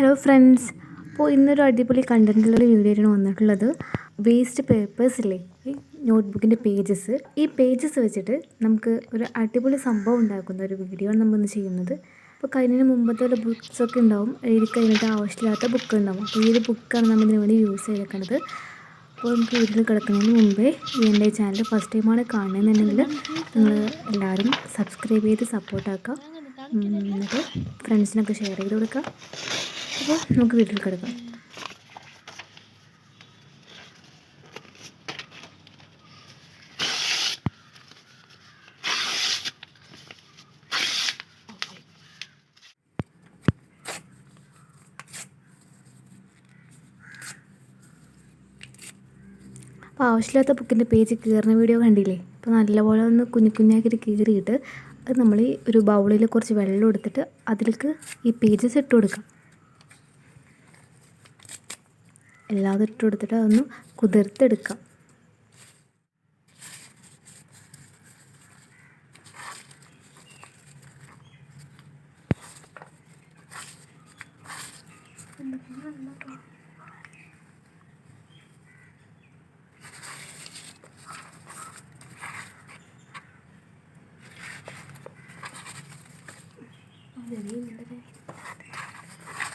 Hello friends, അപ്പോൾ ഇന്നൊരു അടിപൊളി കണ്ടൻറ്റുള്ളൊരു വീഡിയോയാണ് വന്നിട്ടുള്ളത്. വേസ്റ്റ് പേപ്പേഴ്സ് ഇല്ലേ, ഈ നോട്ട്ബുക്കിൻ്റെ പേജസ്, ഈ പേജസ് വെച്ചിട്ട് നമുക്ക് ഒരു അടിപൊളി സംഭവം ഉണ്ടാക്കുന്ന ഒരു വീഡിയോ ആണ് നമ്മൾ ഇന്ന് ചെയ്യുന്നത്. അപ്പോൾ കഴിഞ്ഞതിന് മുമ്പത്തെ ഒരു ബുക്സൊക്കെ ഉണ്ടാവും, എഴുതി കഴിഞ്ഞിട്ട് ആവശ്യമില്ലാത്ത ബുക്ക് ഉണ്ടാവും. അപ്പോൾ ഈ ഒരു ബുക്കാണ് നമ്മൾ ഇതിന് വേണ്ടി യൂസ് ചെയ്തേക്കുന്നത്. അപ്പോൾ നമുക്ക് വീട്ടിൽ കിടക്കുന്നതിന് മുമ്പേ എൻ്റെ ചാനൽ ഫസ്റ്റ് ടൈമാണ് കാണുന്നതെന്നുണ്ടെങ്കിൽ നിങ്ങൾ എല്ലാവരും സബ്സ്ക്രൈബ് ചെയ്ത് സപ്പോർട്ടാക്കുക, എന്നിട്ട് ഫ്രണ്ട്സിനൊക്കെ ഷെയർ ചെയ്ത് കൊടുക്കുക. അപ്പോൾ നമുക്ക് വീട്ടിൽ കിടക്കാം. അപ്പോൾ ആവശ്യമില്ലാത്ത ബുക്കിൻ്റെ പേജ് കീറുന്ന വീഡിയോ കണ്ടില്ലേ? അപ്പോൾ നല്ലപോലെ ഒന്ന് കുഞ്ഞാക്കിയിട്ട് കീറിയിട്ട് അത് നമ്മൾ ഈ ഒരു ബൗളിൽ കുറച്ച് വെള്ളം എടുത്തിട്ട് അതിലേക്ക് ഈ പേജസ് ഇട്ട് കൊടുക്കാം. എല്ലാതും ഇട്ട് കൊടുത്തിട്ട് അതൊന്ന് കുതിർത്തെടുക്കാം.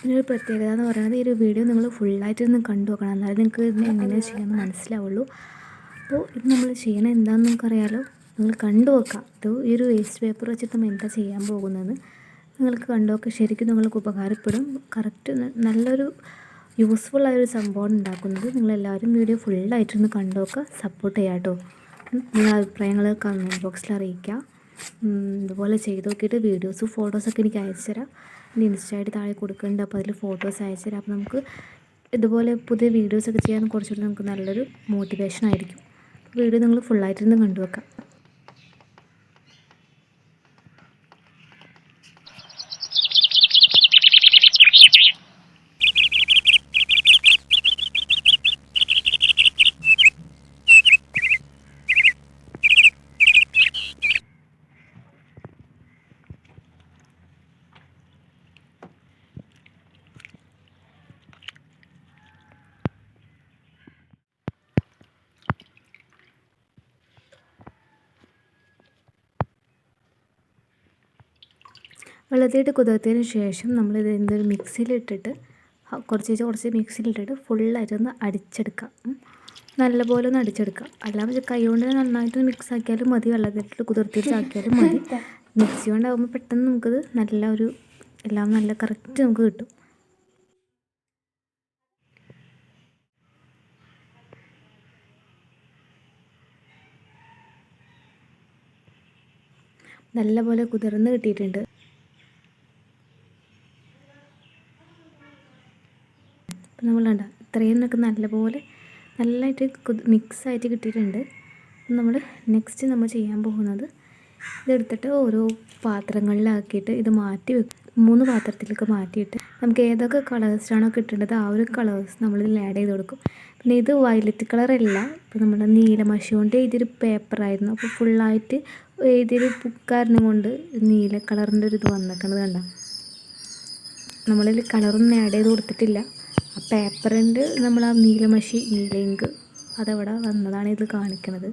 ഇതിനൊരു പ്രത്യേകത എന്ന് പറയുന്നത്, ഈ ഒരു വീഡിയോ നിങ്ങൾ ഫുള്ളായിട്ടൊന്ന് കണ്ടു നോക്കണം, എന്നാലും നിങ്ങൾക്ക് ഇതിന് എങ്ങനെ ചെയ്യാമെന്ന് മനസ്സിലാവുള്ളൂ. അപ്പോൾ ഇത് നമ്മൾ ചെയ്യണത് എന്താണെന്ന് നമുക്കറിയാലോ, നിങ്ങൾ കണ്ടു നോക്കാം. ഇത് ഈ ഒരു വേസ്റ്റ് പേപ്പർ വെച്ചിട്ട് നമ്മൾ എന്താ ചെയ്യാൻ പോകുന്നതെന്ന് നിങ്ങൾക്ക് കണ്ടു നോക്കാം. ശരിക്കും നിങ്ങൾക്ക് ഉപകാരപ്പെടും. കറക്റ്റ് നല്ലൊരു യൂസ്ഫുള്ളായൊരു സംഭവം ഉണ്ടാക്കുന്നത്. നിങ്ങളെല്ലാവരും വീഡിയോ ഫുള്ളായിട്ടൊന്ന് കണ്ടു നോക്കുക, സപ്പോർട്ട് ചെയ്യാം കേട്ടോ. നിങ്ങളുടെ അഭിപ്രായങ്ങൾ കമൻറ്റ് ബോക്സിൽ അറിയിക്കുക. ഇതുപോലെ ചെയ്ത് നോക്കിയിട്ട് വീഡിയോസും ഫോട്ടോസൊക്കെ എനിക്ക് അയച്ചു തരാം. എൻ്റെ instaId താഴെ കൊടുക്കുന്നുണ്ട്, അപ്പോൾ അതിൽ ഫോട്ടോസ് അയച്ചു തരാം. അപ്പോൾ നമുക്ക് ഇതുപോലെ പുതിയ വീഡിയോസൊക്കെ ചെയ്യാൻ കുറച്ചുകൂടി നമുക്ക് നല്ലൊരു മോട്ടിവേഷൻ ആയിരിക്കും. വീഡിയോ നിങ്ങൾ ഫുള്ളായിട്ടിരുന്ന് കണ്ടു വെക്കാം. വെള്ളത്തിലിട്ട് കുതിർത്തതിന് ശേഷം നമ്മളിത് എന്തൊരു മിക്സിയിലിട്ടിട്ട് കുറച്ച് മിക്സിയിലിട്ടിട്ട് ഫുള്ളായിട്ടൊന്ന് അടിച്ചെടുക്കാം. നല്ലപോലെ ഒന്ന് അടിച്ചെടുക്കാം. അല്ലാതെ കൈ കൊണ്ട് നന്നായിട്ട് മിക്സ് ആക്കിയാലും മതി, വെള്ളത്തിലിട്ട് കുതിർത്തിട്ട് ആക്കിയാലും മതി. മിക്സി കൊണ്ടാകുമ്പോൾ പെട്ടെന്ന് നമുക്കത് എല്ലാം നല്ല കറക്റ്റ് നമുക്ക് കിട്ടും. നല്ലപോലെ കുതിർന്ന് കിട്ടിയിട്ടുണ്ട്. അപ്പം നമ്മൾ കണ്ട ഇത്രയും നമുക്ക് നല്ലതായിട്ട് മിക്സായിട്ട് കിട്ടിയിട്ടുണ്ട്. നമ്മൾ നെക്സ്റ്റ് നമ്മൾ ചെയ്യാൻ പോകുന്നത്, ഇതെടുത്തിട്ട് ഓരോ പാത്രങ്ങളിലാക്കിയിട്ട് ഇത് മാറ്റി വെക്കും. 3 പാത്രത്തിലേക്ക് മാറ്റിയിട്ട് നമുക്ക് ഏതൊക്കെ കളേഴ്സാണോ കിട്ടേണ്ടത് ആ ഒരു കളേഴ്സ് നമ്മളിതിൽ ആഡ് ചെയ്ത് കൊടുക്കും. പിന്നെ ഇത് വയലറ്റ് കളറല്ല, ഇപ്പോൾ നമ്മുടെ നീലമഷി കൊണ്ട് എഴുതിയൊരു പേപ്പറായിരുന്നു. അപ്പോൾ ഫുള്ളായിട്ട് എഴുതിയൊരു ബുക്കാരണം കൊണ്ട് നീല കളറിൻ്റെ ഒരു ഇത് വന്നിരിക്കുന്നത് കണ്ട. നമ്മളിൽ കളറൊന്നും ആഡ് ചെയ്ത് കൊടുത്തിട്ടില്ല. ആ പേപ്പറിൻ്റെ നമ്മൾ ആ നീല ഇങ്ക് അതവിടെ വന്നതാണ് ഇത് കാണിക്കുന്നത്.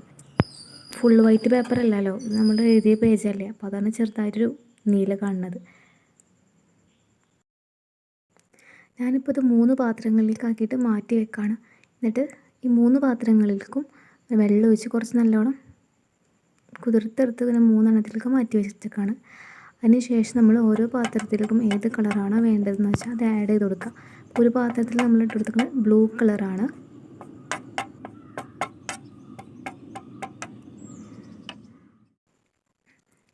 ഫുൾ വൈറ്റ് പേപ്പർ അല്ലല്ലോ, ഇത് നമ്മൾ എഴുതിയ പേജല്ലേ, അപ്പോൾ അതാണ് ചെറുതായിട്ടൊരു നീല കാണുന്നത്. ഞാനിപ്പോൾ ഇത് 3 പാത്രങ്ങളിലേക്ക് ആക്കിയിട്ട് മാറ്റി വെക്കാണ്. എന്നിട്ട് ഈ 3 പാത്രങ്ങളിലേക്കും വെള്ളം ഒഴിച്ച് കുറച്ച് നല്ലോണം കുതിർത്തെടുത്ത് ഇങ്ങനെ 3 എണ്ണത്തിലേക്ക് മാറ്റി വെച്ചിട്ടാണ്. അതിന് ശേഷം നമ്മൾ ഓരോ പാത്രത്തിലേക്കും ഏത് കളറാണോ വേണ്ടതെന്ന് വെച്ചാൽ അത് ആഡ് ചെയ്ത് കൊടുക്കാം. ഒരു പാത്രത്തിൽ നമ്മൾ ഇട്ട് കൊടുക്കുന്നത് ബ്ലൂ കളറാണ്.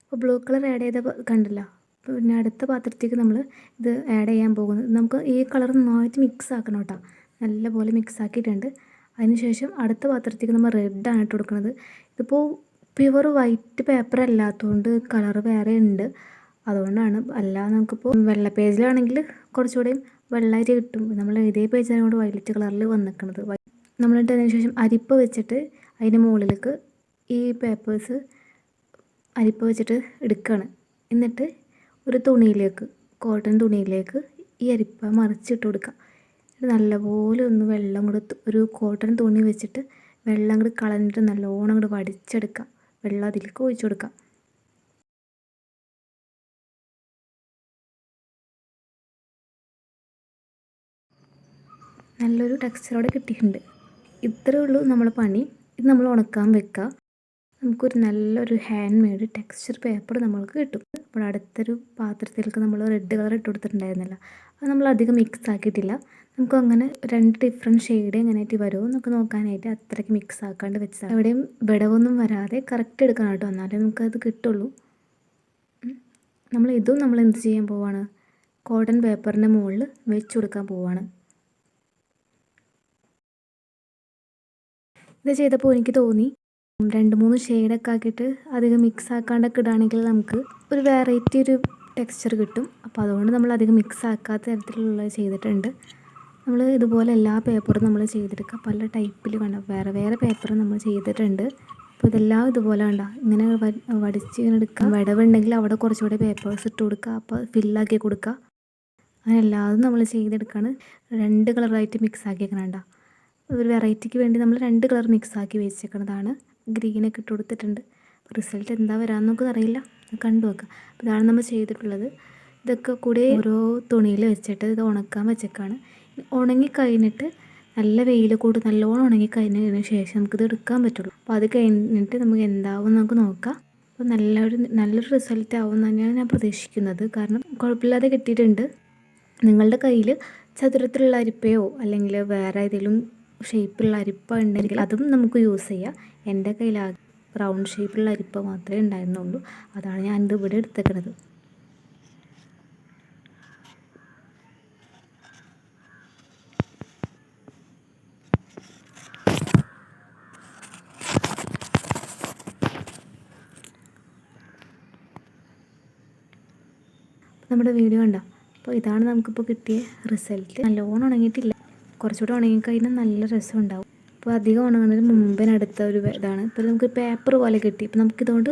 അപ്പോൾ ബ്ലൂ കളർ ആഡ് ചെയ്ത കണ്ടില്ല. പിന്നെ അടുത്ത പാത്രത്തേക്ക് നമ്മൾ ഇത് ആഡ് ചെയ്യാൻ പോകുന്നത്, നമുക്ക് ഈ കളർ നന്നായിട്ട് മിക്സ് ആക്കണം കേട്ടോ. നല്ലപോലെ മിക്സ് ആക്കിയിട്ടുണ്ട്. അതിനുശേഷം അടുത്ത പാത്രത്തേക്ക് നമ്മൾ റെഡാണ് ഇട്ട് കൊടുക്കുന്നത്. ഇതിപ്പോൾ പ്യുവർ വൈറ്റ് പേപ്പർ അല്ലാത്തതുകൊണ്ട് കളർ വേറെ ഉണ്ട്, അതുകൊണ്ടാണ്. അല്ലാതെ നമുക്കിപ്പോൾ വെള്ള പേജിലാണെങ്കിൽ കുറച്ചുകൂടെയും വെള്ളമായിട്ട് കിട്ടും. നമ്മൾ എഴുതിയ പേജാണ് കൊണ്ട് വയലറ്റ് കളറിൽ വന്നിരിക്കുന്നത്. നമ്മളിട്ട് അതിന് ശേഷം അരിപ്പ വെച്ചിട്ട് അതിൻ്റെ മുകളിലേക്ക് ഈ പേപ്പേഴ്സ് അരിപ്പ വെച്ചിട്ട് എടുക്കുകയാണ്. എന്നിട്ട് ഒരു തുണിയിലേക്ക്, കോട്ടൺ തുണിയിലേക്ക് ഈ അരിപ്പ മറിച്ചിട്ട് കൊടുക്കുക. നല്ലപോലെ ഒന്ന് വെള്ളം കൂടെ ഒരു കോട്ടൺ തുണി വെച്ചിട്ട് വെള്ളം കൂടി കളഞ്ഞിട്ട് നല്ലോണം കൂടെ വടിച്ചെടുക്കുക. വെള്ളം അതിലേക്ക് ഒഴിച്ചു കൊടുക്കുക. നല്ലൊരു ടെക്സ്ചറോടെ കിട്ടിയിട്ടുണ്ട്. ഇത്രയേ ഉള്ളൂ നമ്മളെ പണി. ഇത് നമ്മൾ ഉണക്കാൻ വെക്കുക. നമുക്കൊരു നല്ലൊരു ഹാൻഡ് മെയ്ഡ് ടെക്സ്ചർ പേപ്പർ നമ്മൾക്ക് കിട്ടും. അപ്പോൾ അടുത്തൊരു പാത്രത്തിലേക്ക് നമ്മൾ റെഡ് കളർ ഇട്ട് കൊടുത്തിട്ടുണ്ടായിരുന്നില്ല, അത് നമ്മൾ അധികം മിക്സ് ആക്കിയിട്ടില്ല. നമുക്കങ്ങനെ 2 ഡിഫറെൻറ്റ് ഷെയ്ഡ് എങ്ങനെയായിട്ട് വരുമോ എന്നൊക്കെ നോക്കാനായിട്ട് അത്രയ്ക്ക് മിക്സ് ആക്കാണ്ട് വെച്ചതാണ്. എവിടെയും വിടവൊന്നും വരാതെ കറക്റ്റ് എടുക്കണം കേട്ടോ, എന്നാലേ നമുക്കത് കിട്ടുള്ളൂ. നമ്മൾ എന്ത് ചെയ്യാൻ പോവാണ്, കോട്ടൺ പേപ്പറിൻ്റെ മുകളിൽ വെച്ച് കൊടുക്കാൻ പോവാണ്. ഇത് ചെയ്തപ്പോൾ എനിക്ക് തോന്നി 2-3 ഷെയ്ഡൊക്കെ ആക്കിയിട്ട് അധികം മിക്സ് ആക്കാണ്ടൊക്കെ ഇടുകയാണെങ്കിൽ നമുക്ക് ഒരു വെറൈറ്റി ഒരു ടെക്സ്ചർ കിട്ടും. അപ്പോൾ അതുകൊണ്ട് നമ്മൾ അധികം മിക്സ് ആക്കാത്ത തരത്തിലുള്ളത് ചെയ്തിട്ടുണ്ട്. നമ്മൾ ഇതുപോലെ എല്ലാ പേപ്പറും നമ്മൾ ചെയ്തെടുക്കുക. പല ടൈപ്പിൽ വേണ്ട വേറെ വേറെ പേപ്പർ നമ്മൾ ചെയ്തിട്ടുണ്ട്. അപ്പോൾ ഇതെല്ലാം ഇതുപോലെ വേണ്ട ഇങ്ങനെ വടിച്ച് ഇങ്ങനെ എടുക്കുക. വിടവുണ്ടെങ്കിൽ അവിടെ കുറച്ചുകൂടെ പേപ്പേഴ്സ് ഇട്ട് കൊടുക്കുക. അപ്പോൾ ഫില്ലാക്കി കൊടുക്കുക. അങ്ങനെ എല്ലാതും നമ്മൾ ചെയ്തെടുക്കുകയാണ്. 2 കളറായിട്ട് മിക്സ് ആക്കിയേക്കണം വേണ്ട. ഒരു വെറൈറ്റിക്ക് വേണ്ടി നമ്മൾ 2 കളർ മിക്സ് ആക്കി വെച്ചേക്കുന്നതാണ്. ഗ്രീനൊക്കെ ഇട്ട് കൊടുത്തിട്ടുണ്ട്. റിസൾട്ട് എന്താ വരാമെന്നൊക്കെ അറിയില്ല, കണ്ടു നോക്കാം. അപ്പോൾ ഇതാണ് നമ്മൾ ചെയ്തിട്ടുള്ളത്. ഇതൊക്കെ കൂടി ഓരോ തുണിയിൽ വെച്ചിട്ട് ഇത് ഉണക്കാൻ വെച്ചേക്കാണ്. ഉണങ്ങി കഴിഞ്ഞിട്ട് നല്ല വെയിൽ കൂടി നല്ലോണം ഉണങ്ങി കഴിഞ്ഞതിന് ശേഷം നമുക്കിത് എടുക്കാൻ പറ്റുള്ളൂ. അപ്പോൾ അത് കഴിഞ്ഞിട്ട് നമുക്ക് എന്താവും നമുക്ക് നോക്കാം. അപ്പോൾ നല്ലൊരു റിസൾട്ട് ആവും തന്നെയാണ് ഞാൻ പ്രതീക്ഷിക്കുന്നത്. കാരണം കുഴപ്പമില്ലാതെ കിട്ടിയിട്ടുണ്ട്. നിങ്ങളുടെ കയ്യിൽ ചതുരത്തിലുള്ള അരിപ്പയോ അല്ലെങ്കിൽ വേറെ ഏതെങ്കിലും ഷേപ്പുള്ള അരിപ്പ ഉണ്ടെങ്കിൽ അതും നമുക്ക് യൂസ് ചെയ്യാം. എൻ്റെ കയ്യിൽ റൗണ്ട് ഷേപ്പുള്ള അരിപ്പ മാത്രമേ ഉണ്ടായിരുന്നുള്ളൂ. അതാണ് ഞാൻ ഇത് ഇവിടെ എടുത്തേക്കുന്നത്. നമ്മുടെ വീഡിയോ കണ്ടോ? അപ്പോൾ ഇതാണ് നമുക്കിപ്പോൾ കിട്ടിയ റിസൾട്ട്. നല്ലോണം ഉണങ്ങിയിട്ടില്ല, കുറച്ചുകൂടെ ഉണങ്ങിക്കഴിഞ്ഞാൽ നല്ല രസം ഉണ്ടാവും. അപ്പോൾ അധികം ഉണങ്ങുന്നതിന് മുമ്പിനടുത്ത ഒരു ഇതാണ്. ഇപ്പോൾ നമുക്ക് പേപ്പർ പോലെ കിട്ടി. ഇപ്പോൾ നമുക്കിതുകൊണ്ട്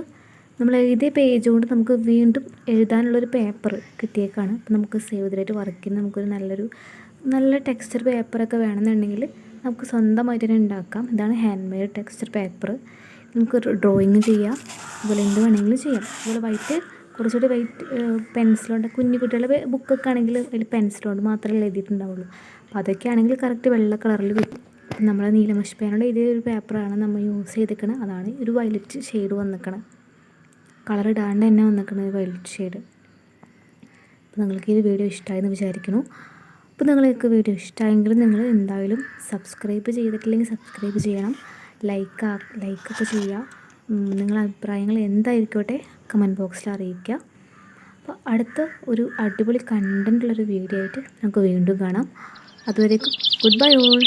നമ്മൾ എഴുതിയ പേജ് കൊണ്ട് നമുക്ക് വീണ്ടും എഴുതാനുള്ളൊരു പേപ്പർ കിട്ടിയേക്കാണ്. അപ്പോൾ നമുക്ക് സേവ് ദ ഡേറ്റ് വർക്ക് ചെയ്യുന്ന നമുക്കൊരു നല്ല ടെക്സ്ചർ പേപ്പറൊക്കെ വേണമെന്നുണ്ടെങ്കിൽ നമുക്ക് സ്വന്തമായിട്ട് തന്നെ ഉണ്ടാക്കാം. ഇതാണ് ഹാൻഡ് മെയ്ഡ് ടെക്സ്ചർ പേപ്പർ. നമുക്ക് ഡ്രോയിങ് ചെയ്യാം, അതുപോലെ എന്ത് വേണമെങ്കിലും ചെയ്യാം. അതുപോലെ കുറച്ചുകൂടി വൈറ്റ് പെൻസിലുണ്ട്. കുഞ്ഞു കുട്ടികളുടെ ബുക്കൊക്കെ ആണെങ്കിൽ അതിൽ പെൻസിലുകൊണ്ട് മാത്രമേ എഴുതിയിട്ടുണ്ടാവുള്ളൂ. അപ്പോൾ അതൊക്കെ ആണെങ്കിൽ കറക്റ്റ് വെള്ള കളറിൽ കിട്ടും. നമ്മളെ നീലമഷി പേനയുടെ ഇതേ ഒരു പേപ്പറാണ് നമ്മൾ യൂസ് ചെയ്തിരിക്കുന്നത്. അതാണ് ഒരു വയലറ്റ് ഷെയ്ഡ് വന്നിരിക്കണം. കളർ ഇടാണ്ട് തന്നെ വന്നിരിക്കുന്നത് ഒരു വയലറ്റ് ഷെയ്ഡ്. അപ്പോൾ നിങ്ങൾക്ക് ഈ വീഡിയോ ഇഷ്ടമായെന്ന് വിചാരിക്കുന്നു. അപ്പോൾ നിങ്ങൾക്ക് വീഡിയോ ഇഷ്ടമായെങ്കിൽ നിങ്ങൾ എന്തായാലും സബ്സ്ക്രൈബ് ചെയ്തിട്ടില്ലെങ്കിൽ സബ്സ്ക്രൈബ് ചെയ്യണം. ലൈക്കൊക്കെ ചെയ്യുക. നിങ്ങളുടെ അഭിപ്രായങ്ങൾ എന്തായിരിക്കട്ടെ കമൻറ്റ് ബോക്സിൽ അറിയിക്കുക. അപ്പോൾ അടുത്ത ഒരു അടിപൊളി കണ്ടൻറ്റുള്ളൊരു വീഡിയോ ആയിട്ട് നമുക്ക് വീണ്ടും കാണാം. അതുവരേക്കും ഗുഡ് ബൈ ഓൾ.